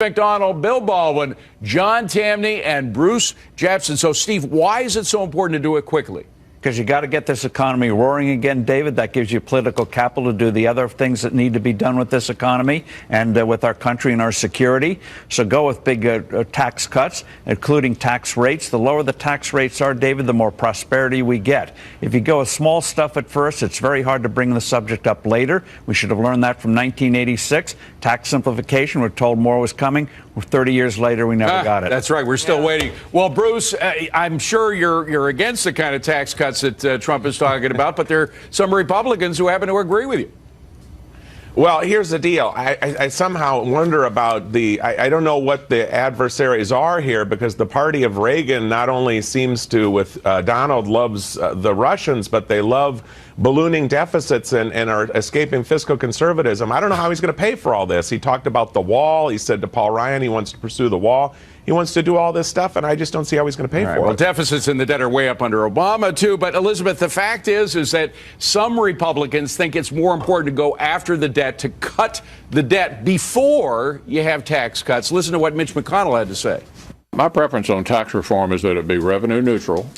McDonald, Bill Baldwin, John Tamny, and Bruce Jepson. So, Steve, why is it so important to do it quickly? Because you got to get this economy roaring again, David. That gives you political capital to do the other things that need to be done with this economy and with our country and our security. So go with big tax cuts, including tax rates. The lower the tax rates are, David, the more prosperity we get. If you go with small stuff at first, it's very hard to bring the subject up later. We should have learned that from 1986. Tax simplification, we're told more was coming. 30 years later, we never got it. That's right. We're still waiting. Well, Bruce, I'm sure you're against the kind of tax cuts that Trump is talking about, but there are some Republicans who happen to agree with you. Well, here's the deal. I somehow wonder about I don't know what the adversaries are here, because the party of Reagan not only seems to, with Donald, loves the Russians, but they love ballooning deficits and are escaping fiscal conservatism. I don't know how he's going to pay for all this. He talked about the wall. He said to Paul Ryan he wants to pursue the wall. He wants to do all this stuff, and I just don't see how he's going to pay for it. Well, deficits in the debt are way up under Obama, too. But, Elizabeth, the fact is that some Republicans think it's more important to go after the debt, to cut the debt before you have tax cuts. Listen to what Mitch McConnell had to say. My preference on tax reform is that it be revenue neutral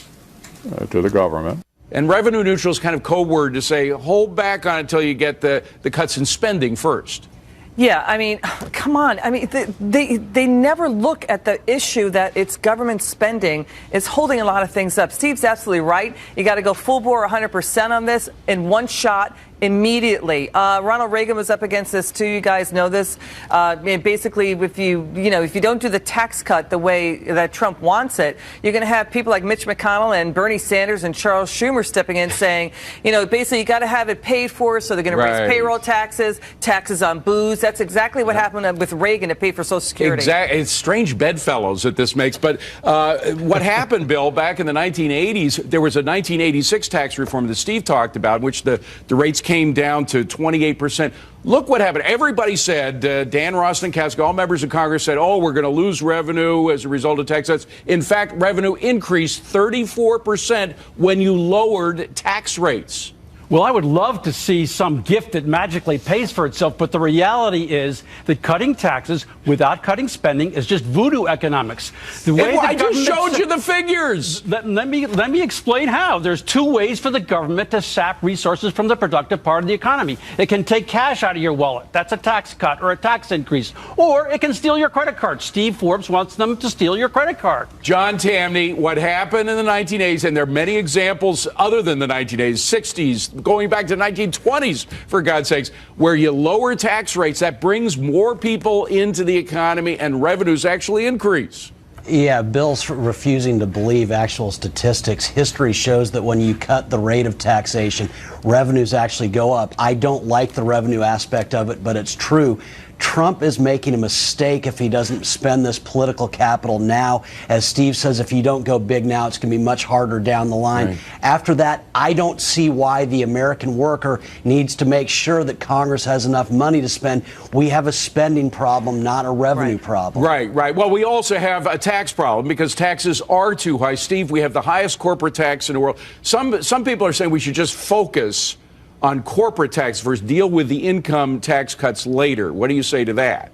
to the government. And revenue neutral is kind of code word to say hold back on it until you get the cuts in spending first. Yeah, I mean, come on. I mean, they never look at the issue that it's government spending is holding a lot of things up. Steve's absolutely right. You got to go full bore 100% on this in one shot. Immediately. Ronald Reagan was up against this too. You guys know this. Basically, if you don't do the tax cut the way that Trump wants it, you're going to have people like Mitch McConnell and Bernie Sanders and Charles Schumer stepping in saying, basically you got to have it paid for, so they're going to raise payroll taxes, taxes on booze. That's exactly what happened with Reagan to pay for Social Security. Exactly. It's strange bedfellows that this makes. But what happened, Bill, back in the 1980s, there was a 1986 tax reform that Steve talked about, in which the rates came down to 28%. Look what happened. Everybody said, Dan Rostenkowski, all members of Congress said, we're going to lose revenue as a result of tax cuts. In fact, revenue increased 34% when you lowered tax rates. Well, I would love to see some gift that magically pays for itself, but the reality is that cutting taxes without cutting spending is just voodoo economics. I just showed you the figures. Let me explain how. There's two ways for the government to sap resources from the productive part of the economy. It can take cash out of your wallet. That's a tax cut or a tax increase. Or it can steal your credit card. Steve Forbes wants them to steal your credit card. John Tamny, what happened in the 1980s, and there are many examples other than the 1980s, 60s, going back to the 1920s, for God's sakes, where you lower tax rates, that brings more people into the economy and revenues actually increase. Yeah, Bill's refusing to believe actual statistics. History shows that when you cut the rate of taxation, revenues actually go up. I don't like the revenue aspect of it, but it's true. Trump is making a mistake if he doesn't spend this political capital now. As Steve says, if you don't go big now, it's going to be much harder down the line. Right. After that, I don't see why the American worker needs to make sure that Congress has enough money to spend. We have a spending problem, not a revenue problem. Right. Well, we also have a tax problem because taxes are too high. Steve, we have the highest corporate tax in the world. Some people are saying we should just focus on corporate tax versus deal with the income tax cuts later. What do you say to that?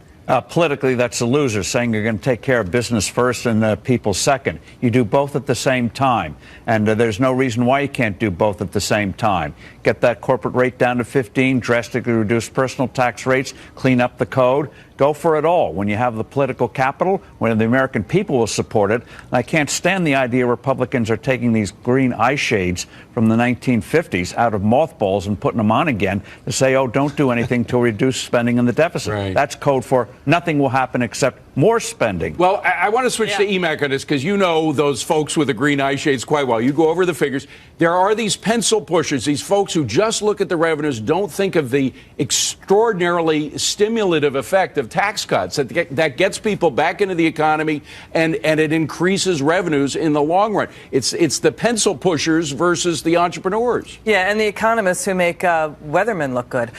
Politically, that's a loser, saying you're going to take care of business first and people second. You do both at the same time, and there's no reason why you can't do both at the same time. Get that corporate rate down to 15, drastically reduce personal tax rates, clean up the code. Go for it all. When you have the political capital, when the American people will support it. And I can't stand the idea Republicans are taking these green eye shades from the 1950s out of mothballs and putting them on again to say, don't do anything to reduce spending and the deficit. Right. That's code for nothing will happen except more spending. Well, I want to switch to EMAC on this because you know those folks with the green eye shades quite well. You go over the figures. There are these pencil pushers, these folks who just look at the revenues, don't think of the extraordinarily stimulative effect of tax cuts that gets people back into the economy and it increases revenues in the long run. It's the pencil pushers versus the entrepreneurs. Yeah, and the economists who make weathermen look good.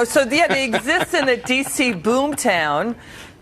So they exist in the D.C. boomtown.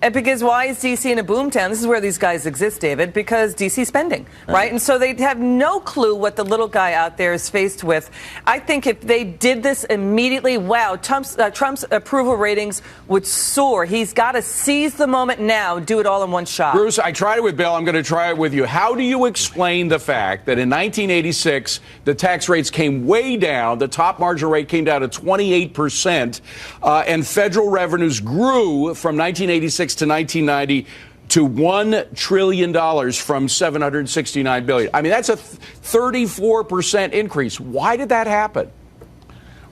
And because why is D.C. in a boomtown? This is where these guys exist, David, because D.C. spending, right? And so they have no clue what the little guy out there is faced with. I think if they did this immediately, wow, Trump's approval ratings would soar. He's got to seize the moment now, do it all in one shot. Bruce, I tried it with Bill. I'm going to try it with you. How do you explain the fact that in 1986, the tax rates came way down, the top marginal rate came down to 28%, and federal revenues grew from 1986 to 1990 to $1 trillion from $769 billion? I mean, that's a 34% increase. Why did that happen?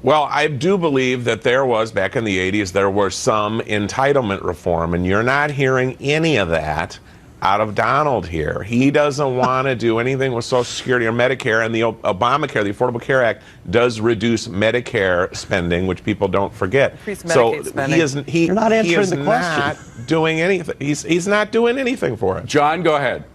Well, I do believe that there was, back in the 80s, there was some entitlement reform, and you're not hearing any of that out of Donald here. He doesn't want to do anything with Social Security or Medicare, and the Obamacare, the Affordable Care Act, does reduce Medicare spending, which people don't forget. So you're not answering the question. Not doing anything. He's not doing anything for it. John, go ahead.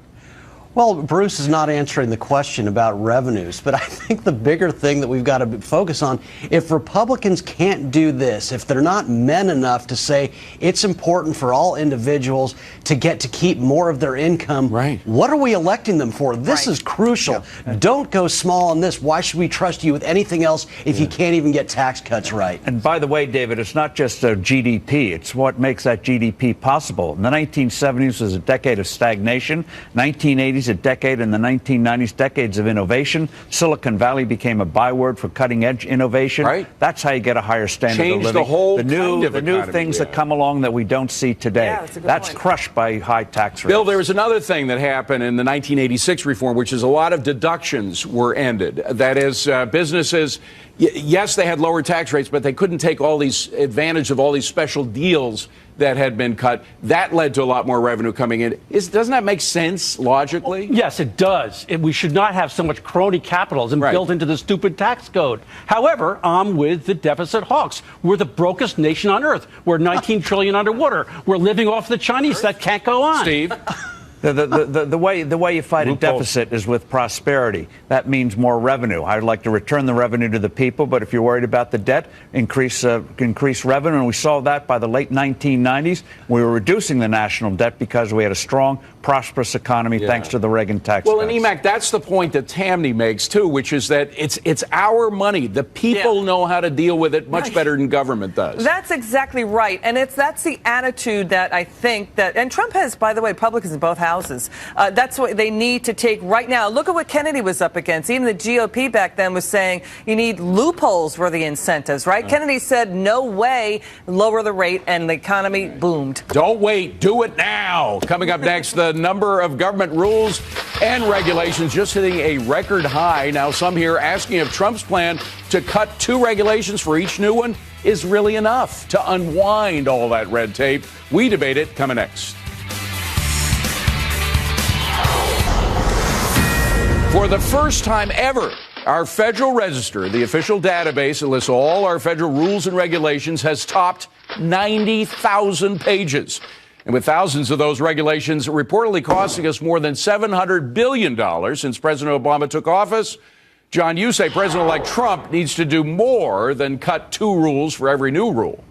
Well, Bruce is not answering the question about revenues, but I think the bigger thing that we've got to focus on, if Republicans can't do this, if they're not men enough to say it's important for all individuals to get to keep more of their income, right, what are we electing them for? This is crucial. Yeah. Don't go small on this. Why should we trust you with anything else if you can't even get tax cuts right? And by the way, David, it's not just GDP. It's what makes that GDP possible. In the 1970s was a decade of stagnation. 1980s, a decade, in the 1990s, decades of innovation. Silicon Valley became a byword for cutting-edge innovation. Right. That's how you get a higher standard Change of living. The whole the new economy, things that come along that we don't see today. That's crushed by high tax rates. Bill, there was another thing that happened in the 1986 reform, which is a lot of deductions were ended. That is, businesses, yes, they had lower tax rates, but they couldn't take all these advantage of all these special deals that had been cut. That led to a lot more revenue coming in. Doesn't that make sense logically? Yes, it does. We should not have so much crony capitalism built into the stupid tax code. However, I'm with the deficit hawks. We're the brokest nation on earth. We're 19 trillion underwater. We're living off the Chinese. That can't go on. Steve? The way you fight a deficit is with prosperity. That means more revenue. I'd like to return the revenue to the people, but if you're worried about the debt, increase revenue. And we saw that by the late 1990s. We were reducing the national debt because we had a strong, prosperous economy thanks to the Reagan tax cuts. Well, and Emac, that's the point that Tammy makes too, which is that it's our money. The people know how to deal with it much better than government does. That's exactly right, and that's the attitude that I think that, and Trump has, by the way, Republicans in both houses. That's what they need to take right now. Look at what Kennedy was up against. Even the GOP back then was saying you need loopholes for the incentives, right? Kennedy said no way, lower the rate, and the economy boomed. Don't wait, do it now. Coming up next, the number of government rules and regulations just hitting a record high. Now, some here asking if Trump's plan to cut 2 regulations for each new one is really enough to unwind all that red tape. We debate it coming next. For the first time ever, our Federal Register, the official database that lists all our federal rules and regulations, has topped 90,000 pages. And with thousands of those regulations reportedly costing us more than $700 billion since President Obama took office, John, you say President-elect Trump needs to do more than cut 2 rules for every new rule.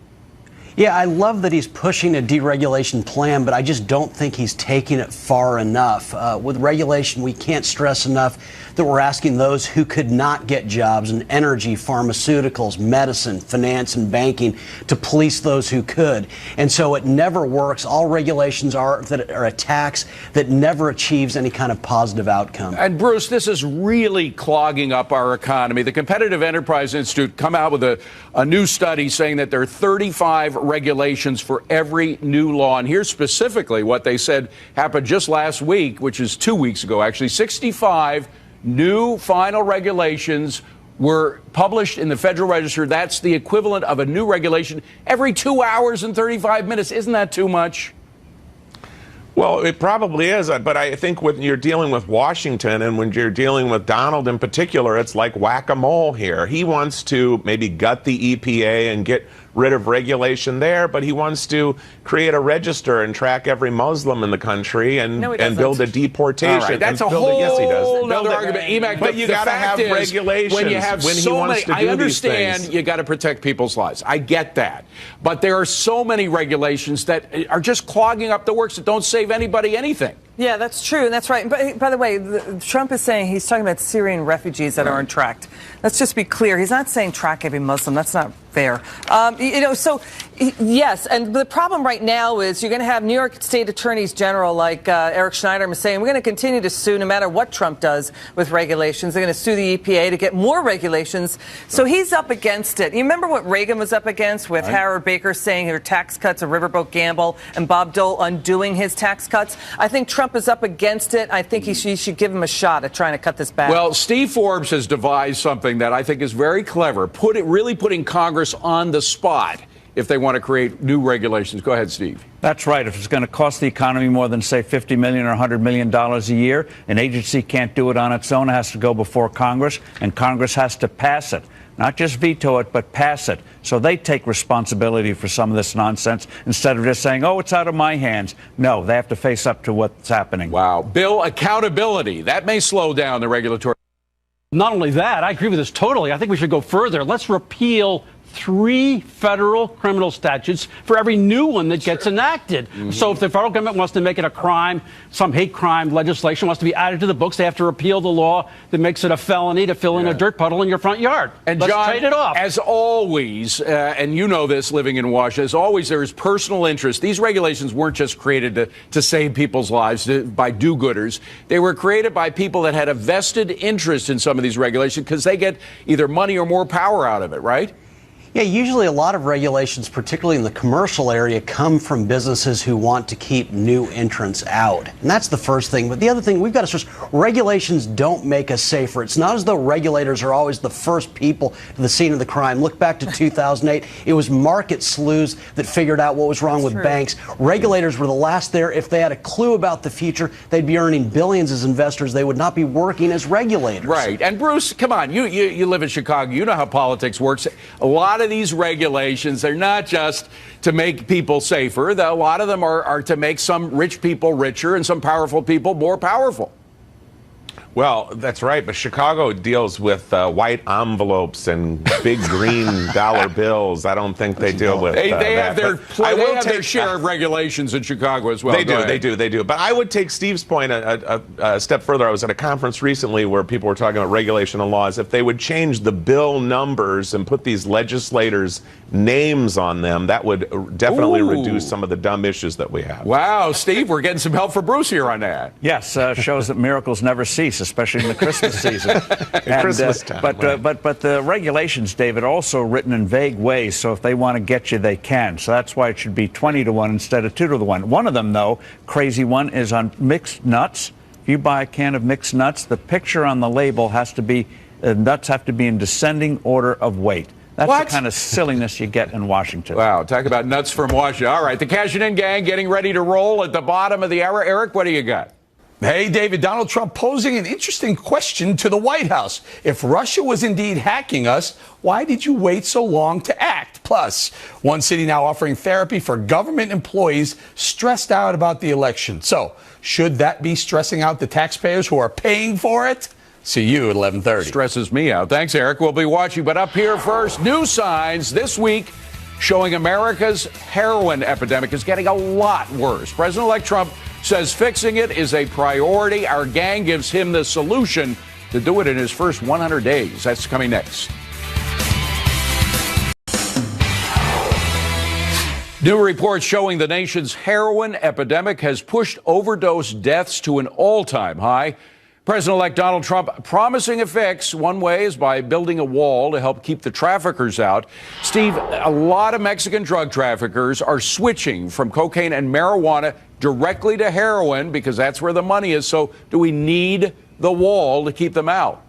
Yeah, I love that he's pushing a deregulation plan, but I just don't think he's taking it far enough. With regulation, we can't stress enough that we're asking those who could not get jobs in energy, pharmaceuticals, medicine, finance, and banking to police those who could. And so it never works. All regulations are a tax that never achieves any kind of positive outcome. And Bruce, this is really clogging up our economy. The Competitive Enterprise Institute come out with a new study saying that there are 35 regulations for every new law. And here's specifically what they said happened just last week, which is 2 weeks ago, actually. 65 new final regulations were published in the Federal Register. That's the equivalent of a new regulation every 2 hours and 35 minutes. Isn't that too much? Well, it probably is, but I think when you're dealing with Washington and when you're dealing with Donald in particular, it's like whack-a-mole here. He wants to maybe gut the EPA and get rid of regulation there, but he wants to create a register and track every Muslim in the country and build a deportation. All right, that's a yes, he does. whole other argument. But you got to have regulations when you have when so he wants many. to do I understand these things. you got to protect people's lives. I get that, but there are so many regulations that are just clogging up the works that don't save anybody anything. Yeah, that's true, and that's right. But by the way, Trump is saying he's talking about Syrian refugees that aren't tracked. Let's just be clear. He's not saying track every Muslim. That's not fair. So yes, and the problem right now is you're going to have New York State attorneys general like Eric Schneider saying we're going to continue to sue no matter what Trump does with regulations. They're going to sue the EPA to get more regulations. So he's up against it. You remember what Reagan was up against with Howard Baker saying her tax cuts a riverboat gamble and Bob Dole undoing his tax cuts? I think Trump is up against it. I think he should give him a shot at trying to cut this back. Well, Steve Forbes has devised something that I think is very clever, really putting Congress on the spot if they want to create new regulations. Go ahead, Steve. That's right. If it's going to cost the economy more than, say, $50 million or $100 million a year, an agency can't do it on its own. It has to go before Congress, and Congress has to pass it. Not just veto it, but pass it. So they take responsibility for some of this nonsense instead of just saying, oh, it's out of my hands. No, they have to face up to what's happening. Wow. Bill, accountability. That may slow down the regulatory. Not only that, I agree with this totally. I think we should go further. Let's repeal 3 federal criminal statutes for every new one that gets enacted. So if the federal government wants to make it a crime, some hate crime legislation wants to be added to the books, they have to repeal the law that makes it a felony to fill in a dirt puddle in your front yard. And let's John, trade it off. As always, and you know this living in Washington, as always, there is personal interest. These regulations weren't just created to save people's lives by do-gooders. They were created by people that had a vested interest in some of these regulations because they get either money or more power out of it, right? Yeah, usually a lot of regulations, particularly in the commercial area, come from businesses who want to keep new entrants out. And that's the first thing. But the other thing we've got to stress, regulations don't make us safer. It's not as though regulators are always the first people to the scene of the crime. Look back to 2008. It was market sleuths that figured out what was wrong with banks. Regulators were the last there. If they had a clue about the future, they'd be earning billions as investors. They would not be working as regulators. Right. And Bruce, come on, you live in Chicago. You know how politics works. A lot of these regulations, they're not just to make people safer. A lot of them are to make some rich people richer and some powerful people more powerful. Well, that's right, but Chicago deals with white envelopes and big green dollar bills. I don't think they deal with They that. have their share of regulations in Chicago as well. They do. But I would take Steve's point a step further. I was at a conference recently where people were talking about regulation and laws. If they would change the bill numbers and put these legislators' names on them, that would definitely reduce some of the dumb issues that we have. Wow, Steve, we're getting some help from Bruce here on that. Yes, shows that miracles never cease, especially in the Christmas season. Christmas time. But the regulations, David, are also written in vague ways, so if they want to get you, they can. So that's why it should be 20-1 instead of 2-1. One of them, though, crazy one, is on mixed nuts. If you buy a can of mixed nuts, the picture on the label has to be, nuts have to be in descending order of weight. That's the kind of silliness you get in Washington. Wow, talk about nuts from Washington. All right, the Cash It In gang getting ready to roll at the bottom of the hour. Eric, what do you got? Hey, David, Donald Trump posing an interesting question to the White House. If Russia was indeed hacking us, why did you wait so long to act? Plus, one city now offering therapy for government employees stressed out about the election. So, should that be stressing out the taxpayers who are paying for it? See you at 11:30. Stresses me out. Thanks, Eric. We'll be watching. But up here first, new signs this week showing America's heroin epidemic is getting a lot worse. President-elect Trump says fixing it is a priority. Our gang gives him the solution to do it in his first 100 days. That's coming next. New reports showing the nation's heroin epidemic has pushed overdose deaths to an all-time high. President-elect Donald Trump promising a fix. One way is by building a wall to help keep the traffickers out. Steve, a lot of Mexican drug traffickers are switching from cocaine and marijuana directly to heroin because that's where the money is. So do we need the wall to keep them out?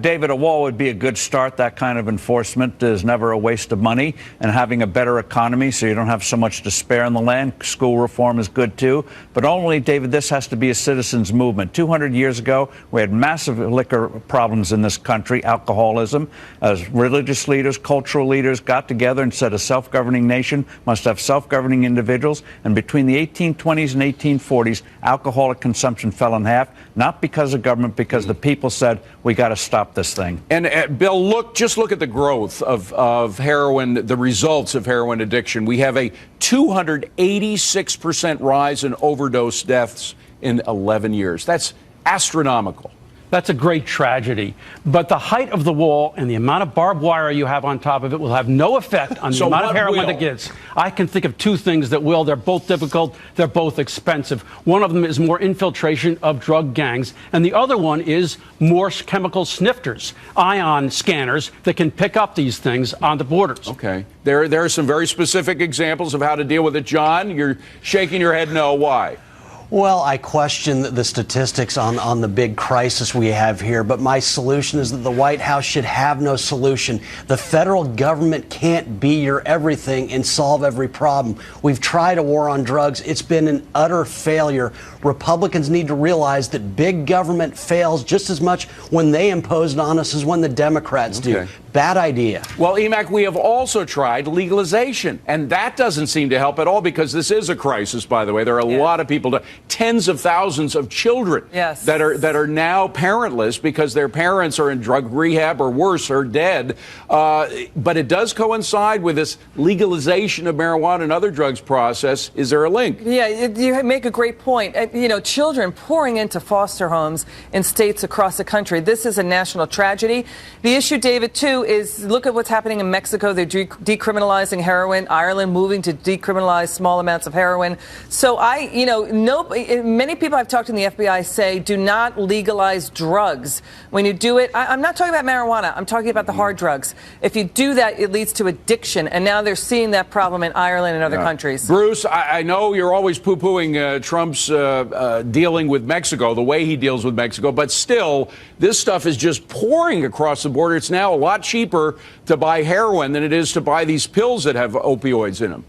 David, a wall would be a good start. That kind of enforcement is never a waste of money. And having a better economy so you don't have so much despair in the land. School reform is good, too. But only, David, this has to be a citizens' movement. 200 years ago, we had massive liquor problems in this country, alcoholism. As religious leaders, cultural leaders got together and said a self-governing nation must have self-governing individuals. And between the 1820s and 1840s, alcoholic consumption fell in half, not because of government, because the people said, we got to stop this thing. And Bill, just look at the growth of heroin, the results of heroin addiction. We have a 286% rise in overdose deaths in 11 years. That's astronomical. That's a great tragedy. But the height of the wall and the amount of barbed wire you have on top of it will have no effect on the amount of heroin that gets. I can think of two things that will. They're both difficult. They're both expensive. One of them is more infiltration of drug gangs. And the other one is more chemical snifters, ion scanners that can pick up these things on the borders. Okay. There are some very specific examples of how to deal with it. John, you're shaking your head no. Why? Well, I question the statistics on the big crisis we have here, but my solution is that the White House should have no solution. The federal government can't be your everything and solve every problem. We've tried a war on drugs. It's been an utter failure. Republicans need to realize that big government fails just as much when they impose it on us as when the Democrats do. Bad idea. Well, Emac, we have also tried legalization, and that doesn't seem to help at all because this is a crisis, by the way. There are a lot of people, tens of thousands of children that are now parentless because their parents are in drug rehab or worse, are dead. But it does coincide with this legalization of marijuana and other drugs process. Is there a link? Yeah, you make a great point. You know, children pouring into foster homes in states across the country. This is a national tragedy. The issue, David, too, is look at what's happening in Mexico. They're decriminalizing heroin. Ireland moving to decriminalize small amounts of heroin. So many people I've talked to in the FBI say do not legalize drugs. When you do it, I'm not talking about marijuana. I'm talking about the hard drugs. If you do that, it leads to addiction. And now they're seeing that problem in Ireland and other countries. Bruce, I know you're always poo-pooing Trump's dealing with Mexico, the way he deals with Mexico, but still, this stuff is just pouring across the border. It's now a lot cheaper to buy heroin than it is to buy these pills that have opioids in them.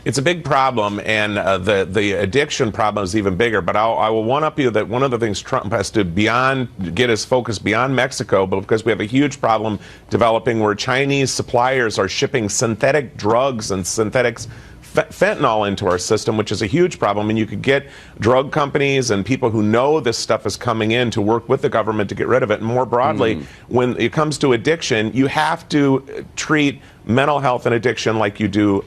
It's a big problem, and the addiction problem is even bigger. But I will one-up you that one of the things Trump has to get his focus beyond Mexico, but because we have a huge problem developing where Chinese suppliers are shipping synthetic drugs and synthetics fentanyl into our system, which is a huge problem. And you could get drug companies and people who know this stuff is coming in to work with the government to get rid of it. And more broadly, when it comes to addiction, you have to treat mental health and addiction like you do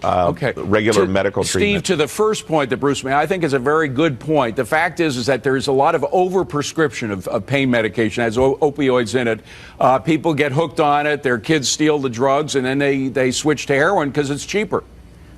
regular medical treatment. Steve, to the first point that Bruce made, I think is a very good point. The fact is that there's a lot of overprescription of pain medication. It has opioids in it. People get hooked on it. Their kids steal the drugs, and then they switch to heroin because it's cheaper.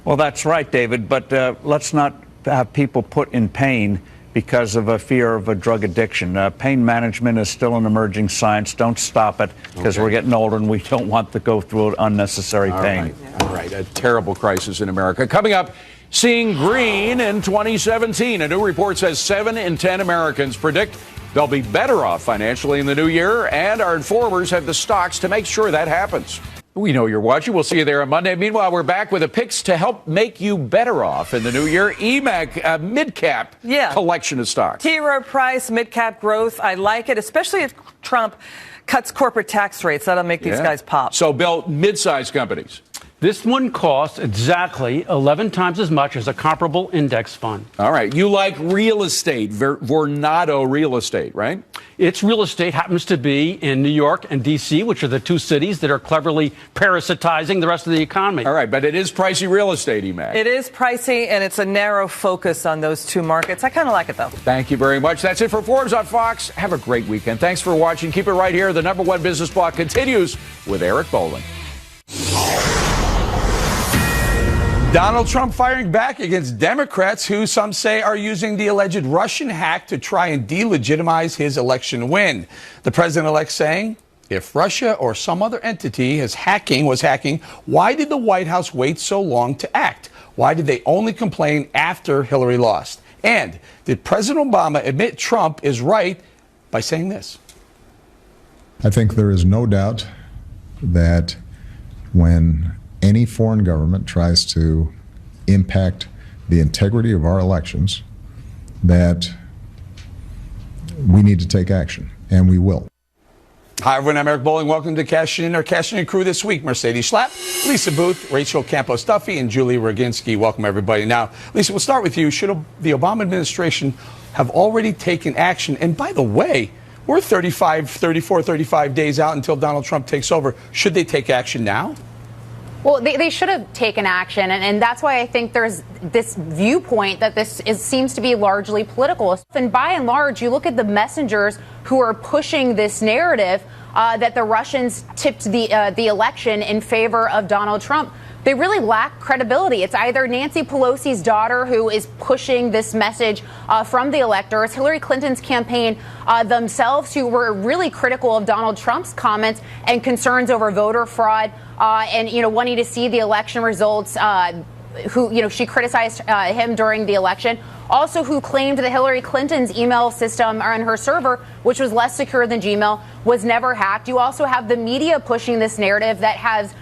Well, that's right, David, but let's not have people put in pain because of a fear of a drug addiction. Pain management is still an emerging science. Don't stop it because we're getting older and we don't want to go through unnecessary pain. All right, a terrible crisis in America. Coming up, seeing green in 2017. A new report says 7 in 10 Americans predict they'll be better off financially in the new year, and our informers have the stocks to make sure that happens. We know you're watching. We'll see you there on Monday. Meanwhile, we're back with the picks to help make you better off in the new year. EMAC, mid-cap collection of stocks. T. Rowe Price, mid-cap growth. I like it, especially if Trump cuts corporate tax rates. That'll make these guys pop. So, Bill, mid-sized companies. This one costs exactly 11 times as much as a comparable index fund. All right. You like real estate, Vornado real estate, right? Its real estate happens to be in New York and D.C., which are the two cities that are cleverly parasitizing the rest of the economy. All right. But it is pricey real estate, EMAC. It is pricey, and it's a narrow focus on those two markets. I kind of like it, though. Thank you very much. That's it for Forbes on Fox. Have a great weekend. Thanks for watching. Keep it right here. The #1 business block continues with Eric Bolling. Donald Trump firing back against Democrats who some say are using the alleged Russian hack to try and delegitimize his election win. The president-elect saying, if Russia or some other entity was hacking, why did the White House wait so long to act? Why did they only complain after Hillary lost? And did President Obama admit Trump is right by saying this? I think there is no doubt that when any foreign government tries to impact the integrity of our elections, that we need to take action, and we will. Hi, everyone. I'm Eric Bolling. Welcome to Cash In. Our Cash In crew this week: Mercedes Schlapp, Lisa Booth, Rachel Campos-Duffy, and Julie Roginski. Welcome, everybody. Now, Lisa, we'll start with you. Should the Obama administration have already taken action? And by the way, we're 34, 35 days out until Donald Trump takes over. Should they take action now? Well, they should have taken action, and that's why I think there's this viewpoint that seems to be largely political. And by and large, you look at the messengers who are pushing this narrative that the Russians tipped the election in favor of Donald Trump. They really lack credibility. It's either Nancy Pelosi's daughter who is pushing this message from the electors, Hillary Clinton's campaign themselves, who were really critical of Donald Trump's comments and concerns over voter fraud and, wanting to see the election results. She criticized him during the election. Also, who claimed that Hillary Clinton's email system on her server, which was less secure than Gmail, was never hacked. You also have the media pushing this narrative that has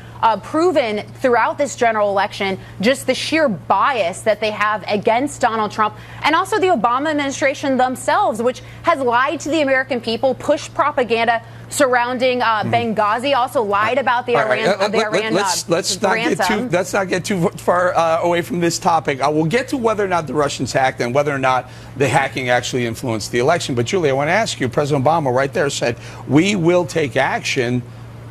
proven throughout this general election just the sheer bias that they have against Donald Trump, and also the Obama administration themselves, which has lied to the American people, pushed propaganda surrounding Benghazi, also lied about the Iran Let's not get too far away from this topic. We'll get to whether or not the Russians hacked and whether or not the hacking actually influenced the election. But Julie, I want to ask you, President Obama right there said, we will take action.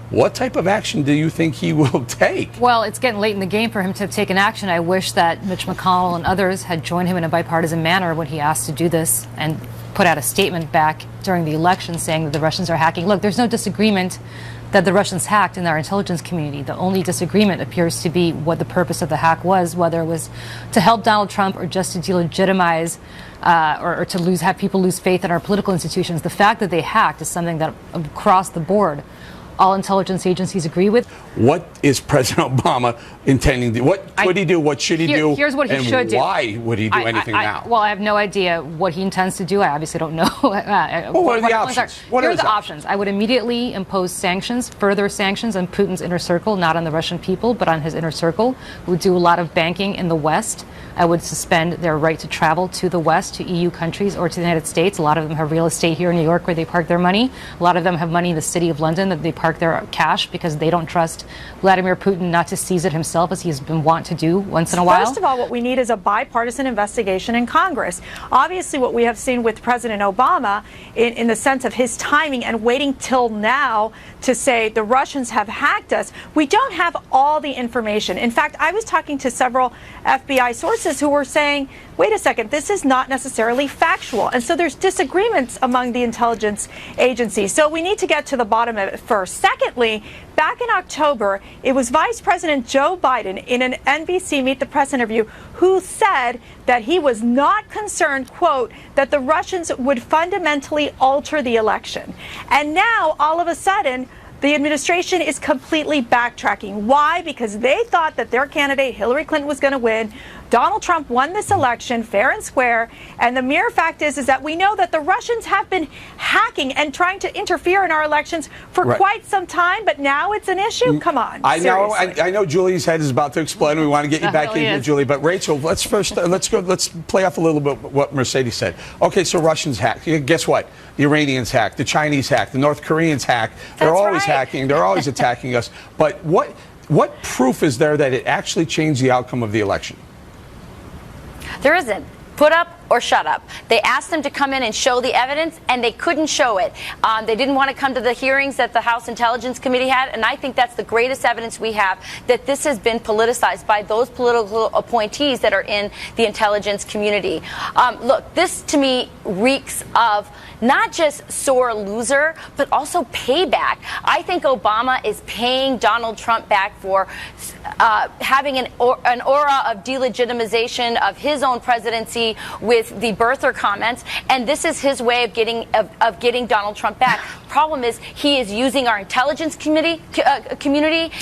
What type of action do you think he will take? Well, it's getting late in the game for him to have taken action. I wish that Mitch McConnell and others had joined him in a bipartisan manner when he asked to do this and put out a statement back during the election saying that the Russians are hacking. Look, there's no disagreement that the Russians hacked in our intelligence community. The only disagreement appears to be what the purpose of the hack was, whether it was to help Donald Trump or just to delegitimize or to have people lose faith in our political institutions. The fact that they hacked is something that across the board all intelligence agencies agree with. What is President Obama intending to do? What could he do? What should he do? Here's what he should do. Why would he do anything now? Well, I have no idea what he intends to do. I obviously don't know. What are the options? Here are the options. I would immediately impose sanctions, further sanctions on Putin's inner circle, not on the Russian people, but on his inner circle, who do a lot of banking in the West. I would suspend their right to travel to the West, to EU countries, or to the United States. A lot of them have real estate here in New York where they park their money. A lot of them have money in the city of London that they park their cash because they don't trust Vladimir Putin not to seize it himself, as he's been wont to do once in a while. First of all, what we need is a bipartisan investigation in Congress. Obviously, what we have seen with President Obama in the sense of his timing and waiting till now to say the Russians have hacked us, we don't have all the information. In fact, I was talking to several FBI sources who were saying, wait a second, this is not necessarily factual. And so there's disagreements among the intelligence agencies. So we need to get to the bottom of it first. Secondly, back in October, it was Vice President Joe Biden in an NBC Meet the Press interview who said that he was not concerned, quote, that the Russians would fundamentally alter the election. And now, all of a sudden, the administration is completely backtracking. Why? Because they thought that their candidate, Hillary Clinton, was going to win. Donald Trump won this election fair and square. And the mere fact is that we know that the Russians have been hacking and trying to interfere in our elections for quite some time. But now it's an issue. Come on. I know Julie's head is about to explode. We want to get you back in here, Julie. But Rachel, let's play off a little bit what Mercedes said. Okay, so Russians hacked. Guess what? The Iranians hacked. The Chinese hacked. The North Koreans hacked. They're always hacking. They're always attacking us. But what proof is there that it actually changed the outcome of the election? There isn't. Put up or shut up. They asked them to come in and show the evidence, and they couldn't show it. They didn't want to come to the hearings that the House Intelligence Committee had, and I think that's the greatest evidence we have that this has been politicized by those political appointees that are in the intelligence community. Look, this to me reeks of not just sore loser, but also payback. I think Obama is paying Donald Trump back for having an aura of delegitimization of his own presidency with with the birther comments, and this is his way of getting Donald Trump back. Problem is, he is using our intelligence community.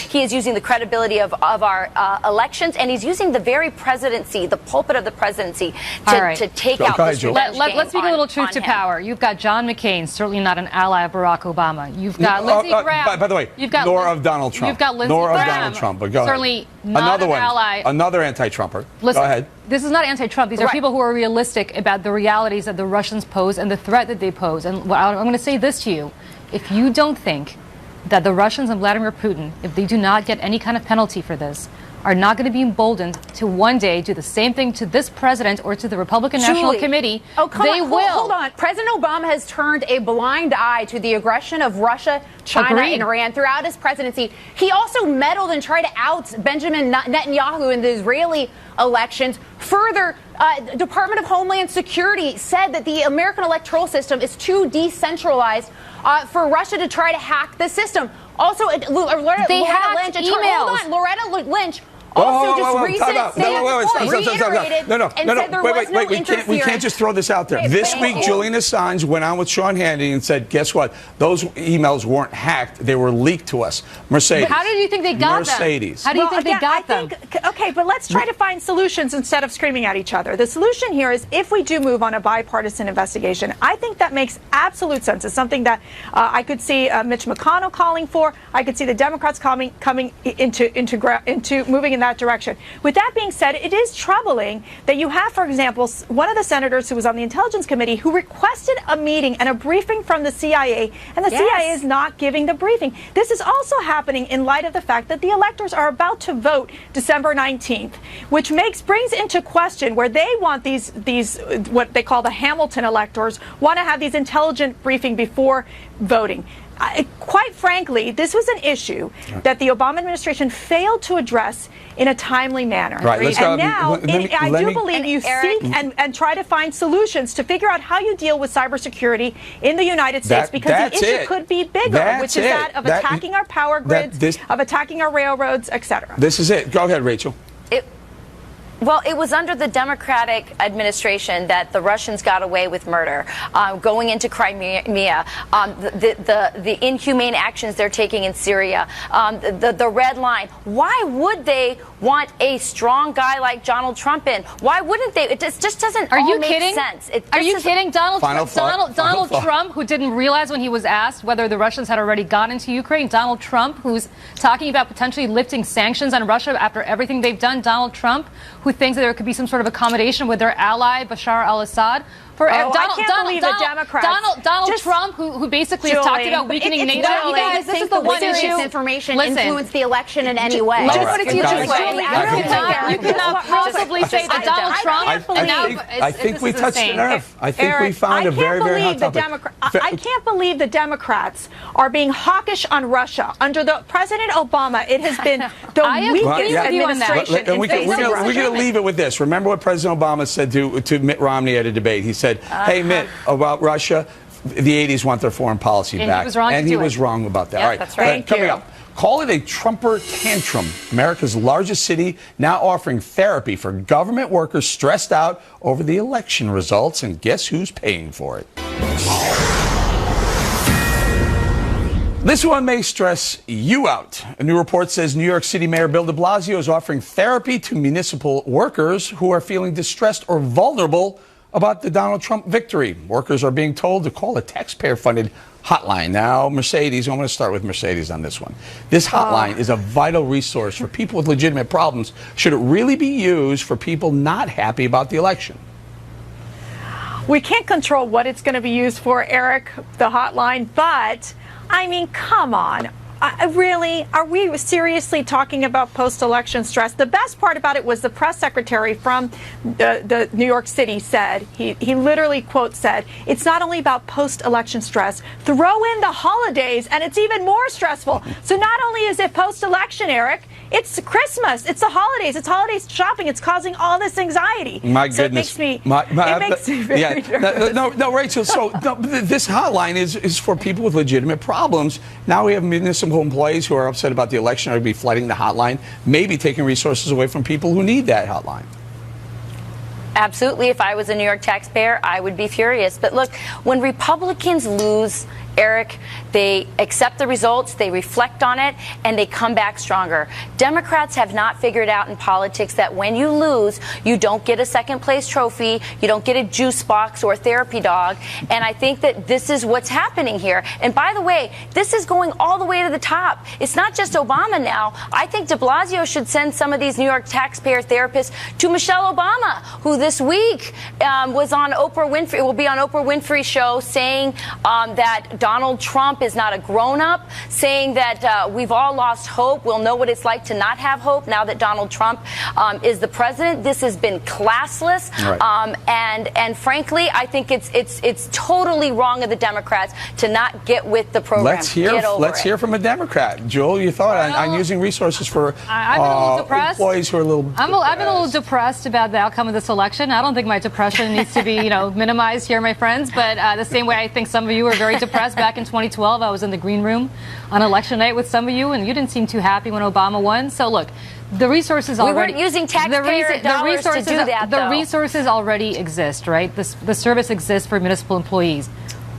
He is using the credibility of our elections, and he's using the very presidency, the pulpit of the presidency, to take out this revenge game. Let's speak a little truth to power. You've got John McCain, certainly not an ally of Barack Obama. You've got Lindsey Graham. By the way, nor of Donald Trump. You've got Lindsey nor Graham. of Donald Trump. But go certainly ahead. Not Another an one. Ally. Another anti-Trumper. Listen, go ahead. This is not anti-Trump. These are people who are realistic about the realities that the Russians pose and the threat that they pose. And I'm going to say this to you. If you don't think that the Russians and Vladimir Putin, if they do not get any kind of penalty for this, are not going to be emboldened to one day do the same thing to this president or to the Republican National Committee, they will. Hold on. President Obama has turned a blind eye to the aggression of Russia, China, and Iran throughout his presidency. He also meddled and tried to out Benjamin Netanyahu in the Israeli elections. Further, Department of Homeland Security said that the American electoral system is too decentralized for Russia to try to hack the system. Also, Loretta Lynch We can't just throw this out there. This week, Julian Assange went on with Sean Hannity and said, guess what? Those emails weren't hacked. They were leaked to us. Mercedes. How did you think they got Mercedes. them? How do you think they got them? Okay, but let's try to find solutions instead of screaming at each other. The solution here is if we do move on a bipartisan investigation, I think that makes absolute sense. It's something that I could see Mitch McConnell calling for. I could see the Democrats coming into moving in that direction. With that being said, it is troubling that you have, for example, one of the senators who was on the Intelligence Committee who requested a meeting and a briefing from the CIA, and the CIA is not giving the briefing. This is also happening in light of the fact that the electors are about to vote December 19th, which brings into question where they want these what they call the Hamilton electors want to have these intelligent briefing before voting. Quite frankly, this was an issue that the Obama administration failed to address in a timely manner. Right, and now, I do believe you seek and try to find solutions to figure out how you deal with cybersecurity in the United States, because the issue could be bigger, which is that of attacking our power grids, of attacking our railroads, etc. This is it. Go ahead, Rachel. Well, it was under the Democratic administration that the Russians got away with murder, going into Crimea, the inhumane actions they're taking in Syria, the red line. Why would they want a strong guy like Donald Trump in? Why wouldn't they? It just doesn't make sense. Are you kidding? Donald Trump, who didn't realize when he was asked whether the Russians had already gone into Ukraine, Donald Trump, who's talking about potentially lifting sanctions on Russia after everything they've done, Donald Trump, who thinks that there could be some sort of accommodation with their ally, Bashar al-Assad. Donald Trump, who basically has talked about weakening NATO. You guys, this is the one issue. Information influence the election in any way. Let's put it to you this way. You cannot possibly say that Donald Trump. I think we touched a nerve. I think we found a very, very hot topic. I can't believe the Democrats are being hawkish on Russia. Under the President Obama, it has been the weakest administration. We're going to leave it with this. Remember what President Obama said to Mitt Romney at a debate? He said, hey, Mitt, about Russia, the 80s want their foreign policy back. He was wrong and he was wrong about that. Yeah, all right. That's right. Coming up, call it a Trumper tantrum. America's largest city now offering therapy for government workers stressed out over the election results. And guess who's paying for it? This one may stress you out. A new report says New York City Mayor Bill de Blasio is offering therapy to municipal workers who are feeling distressed or vulnerable about the Donald Trump victory. Workers are being told to call a taxpayer-funded hotline. Now, Mercedes, I'm going to start with Mercedes on this one. This hotline is a vital resource for people with legitimate problems. Should it really be used for people not happy about the election? We can't control what it's going to be used for, Eric, the hotline, but I mean, come on. Really? Are we seriously talking about post-election stress? The best part about it was the press secretary from the New York City said, he literally, quote, said, it's not only about post-election stress, throw in the holidays and it's even more stressful. So not only is it post-election, Eric, it's Christmas, it's the holidays, it's holidays shopping, it's causing all this anxiety. My So goodness. it makes me very nervous. No, Rachel, so this hotline is for people with legitimate problems. Now we have municipal employees who are upset about the election are going to be flooding the hotline, maybe taking resources away from people who need that hotline. Absolutely. If I was a New York taxpayer, I would be furious. But look, when Republicans lose, Eric, they accept the results, they reflect on it, and they come back stronger. Democrats have not figured out in politics that when you lose, you don't get a second place trophy, you don't get a juice box or a therapy dog. And I think that this is what's happening here. And by the way, this is going all the way to the top. It's not just Obama now. I think de Blasio should send some of these New York taxpayer therapists to Michelle Obama, who this week was on Oprah Winfrey, will be on Oprah Winfrey's show saying that Donald Trump is not a grown-up, saying that we've all lost hope. We'll know what it's like to not have hope now that Donald Trump is the president. This has been classless, right. And frankly, I think it's totally wrong of the Democrats to not get with the program. Let's hear from a Democrat. Joel, your thought on using resources for employees who are a little. I've been a little depressed about the outcome of this election. I don't think my depression needs to be, minimized here, my friends. But the same way I think some of you are very depressed. Back in 2012, I was in the green room on election night with some of you, and you didn't seem too happy when Obama won. So look, the resources already. We weren't using taxpayer dollars to do that, though. The resources already exist, right? The service exists for municipal employees.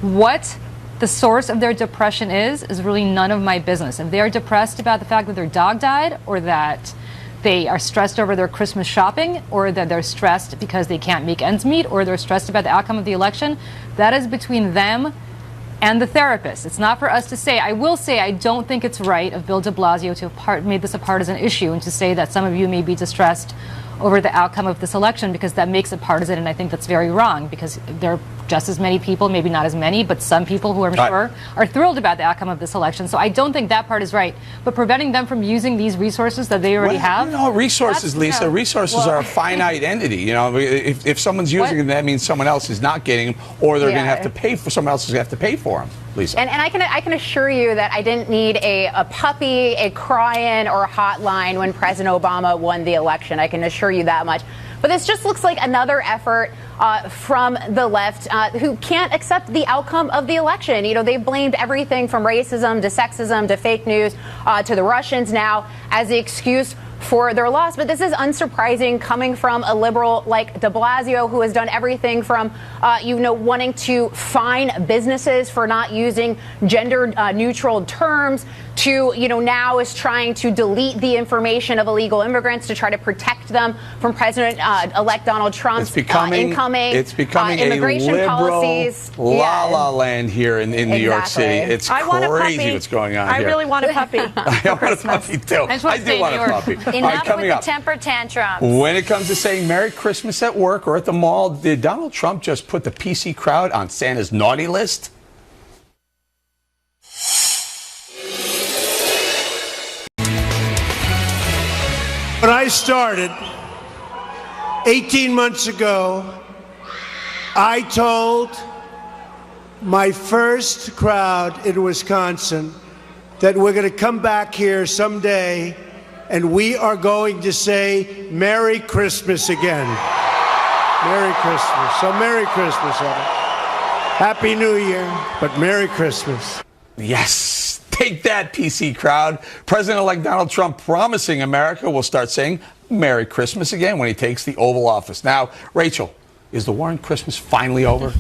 What the source of their depression is really none of my business. If they are depressed about the fact that their dog died, or that they are stressed over their Christmas shopping, or that they're stressed because they can't make ends meet, or they're stressed about the outcome of the election, that is between them and the therapist. It's not for us to say. I will say I don't think it's right of Bill de Blasio to have made this a partisan issue and to say that some of you may be distressed over the outcome of this election, because that makes it partisan, and I think that's very wrong, because there are just as many people, maybe not as many, but some people who I'm sure are thrilled about the outcome of this election. So I don't think that part is right. But preventing them from using these resources that they already have. Resources, Lisa. Resources are a finite entity. If someone's using them, that means someone else is not getting them, or they're going to have to pay for someone else is going to have to pay for them. Lisa. And I can assure you that I didn't need a puppy, a cry-in, or a hotline when President Obama won the election. I can assure you that much. But this just looks like another effort from the left who can't accept the outcome of the election. They've blamed everything from racism to sexism to fake news to the Russians now as the excuse for their loss. But this is unsurprising coming from a liberal like de Blasio, who has done everything from, wanting to fine businesses for not using gender neutral terms to, now is trying to delete the information of illegal immigrants to try to protect them from President-elect Donald Trump's incoming immigration policies. La land here in New York City. It's crazy what's going on here. I really want a puppy. I want a puppy too. I do want a puppy. Enough with the temper tantrums. When it comes to saying Merry Christmas at work or at the mall, did Donald Trump just put the PC crowd on Santa's naughty list? When I started 18 months ago, I told my first crowd in Wisconsin that we're going to come back here someday and we are going to say Merry Christmas again. Merry Christmas. So Merry Christmas, Evan. Happy New Year, but Merry Christmas. Yes. Take that, PC crowd. President-elect Donald Trump promising America will start saying Merry Christmas again when he takes the Oval Office. Now, Rachel, is the war on Christmas finally over?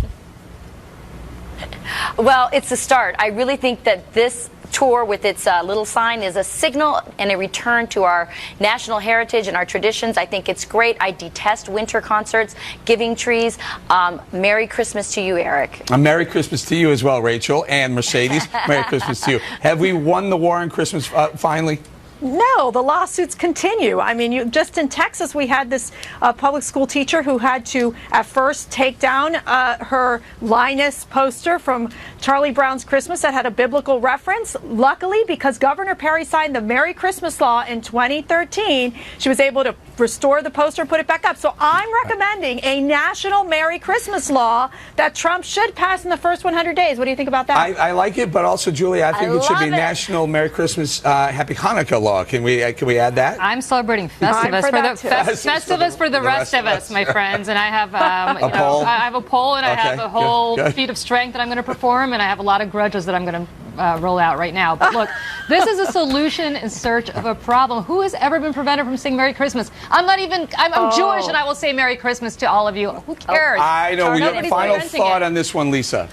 Well, it's a start. I really think that this tour with its little sign is a signal and a return to our national heritage and our traditions. I think it's great. I detest winter concerts, giving trees. Merry Christmas to you, Eric. A Merry Christmas to you as well, Rachel, and Mercedes. Merry Christmas to you. Have we won the war on Christmas finally? No, the lawsuits continue. I mean, just in Texas, we had this public school teacher who had to, at first, take down her Linus poster from Charlie Brown's Christmas that had a biblical reference. Luckily, because Governor Perry signed the Merry Christmas law in 2013, she was able to restore the poster and put it back up. So I'm recommending a national Merry Christmas law that Trump should pass in the first 100 days. What do you think about that? I like it, but also, Julie, I think it should be national Merry Christmas, Happy Hanukkah law. Can we add that? I'm celebrating Festivus for the rest of us, my friends. And I have I have a poll, and I have a whole feat of strength that I'm going to perform, and I have a lot of grudges that I'm going to roll out right now. But look, this is a solution in search of a problem. Who has ever been prevented from saying Merry Christmas? I'm Jewish, and I will say Merry Christmas to all of you. Who cares? I know. We have a final preventing thought it. on this one, Lisa.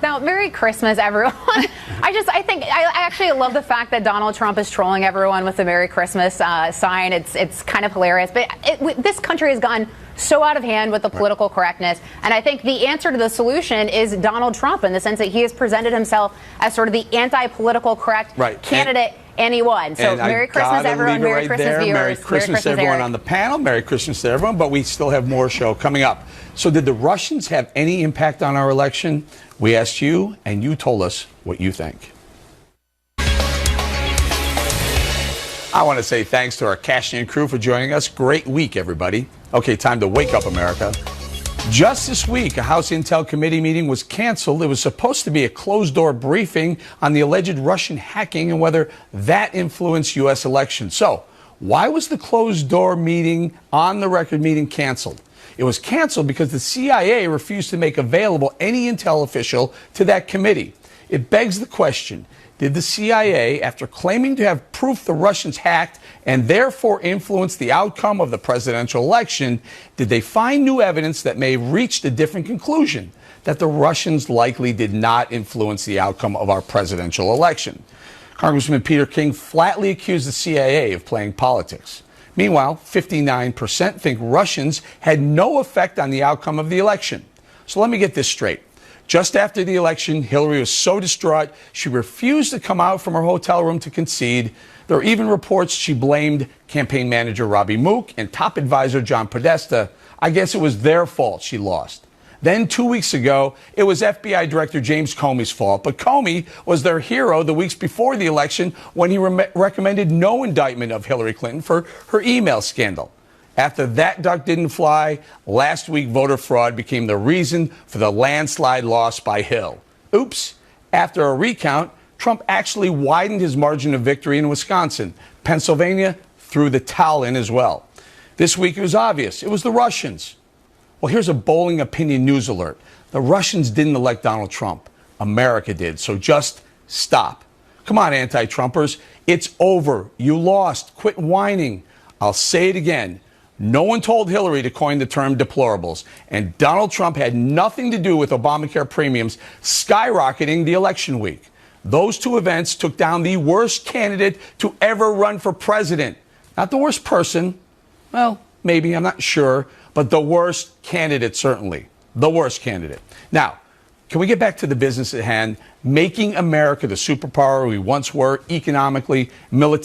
Now, Merry Christmas, everyone. I actually love the fact that Donald Trump is trolling everyone with the Merry Christmas sign. It's kind of hilarious. But this country has gone so out of hand with the political correctness. And I think the answer to the solution is Donald Trump, in the sense that he has presented himself as sort of the anti-political correct candidate. And he won. So Merry Christmas, everyone. Merry Christmas, viewers. Merry Christmas to everyone on the panel. Merry Christmas to everyone. But we still have more show coming up. So did the Russians have any impact on our election? We asked you, and you told us what you think. I want to say thanks to our Cashian crew for joining us. Great week, everybody. Okay, time to wake up, America. Just this week, a House Intel Committee meeting was canceled. It was supposed to be a closed-door briefing on the alleged Russian hacking and whether that influenced U.S. elections. So, why was the closed-door meeting, on-the-record meeting, canceled? It was canceled because the CIA refused to make available any intel official to that committee. It begs the question, did the CIA, after claiming to have proof the Russians hacked and therefore influenced the outcome of the presidential election, did they find new evidence that may have reached a different conclusion, that the Russians likely did not influence the outcome of our presidential election? Congressman Peter King flatly accused the CIA of playing politics. Meanwhile, 59% think Russians had no effect on the outcome of the election. So let me get this straight. Just after the election, Hillary was so distraught, she refused to come out from her hotel room to concede. There are even reports she blamed campaign manager Robbie Mook and top advisor John Podesta. I guess it was their fault she lost. Then 2 weeks ago, it was FBI Director James Comey's fault. But Comey was their hero the weeks before the election when he recommended no indictment of Hillary Clinton for her email scandal. After that duck didn't fly, last week voter fraud became the reason for the landslide loss by Hill. Oops. After a recount, Trump actually widened his margin of victory in Wisconsin. Pennsylvania threw the towel in as well. This week it was obvious. It was the Russians. Well, here's a bowling opinion news alert. The Russians didn't elect Donald Trump. America did. So just stop. Come on, anti-Trumpers. It's over. You lost. Quit whining. I'll say it again. No one told Hillary to coin the term deplorables, and Donald Trump had nothing to do with Obamacare premiums skyrocketing the election week. Those two events took down the worst candidate to ever run for president. Not the worst person. Well, maybe, I'm not sure, but the worst candidate, certainly. The worst candidate. Now, can we get back to the business at hand? Making America the superpower we once were, economically, militarily.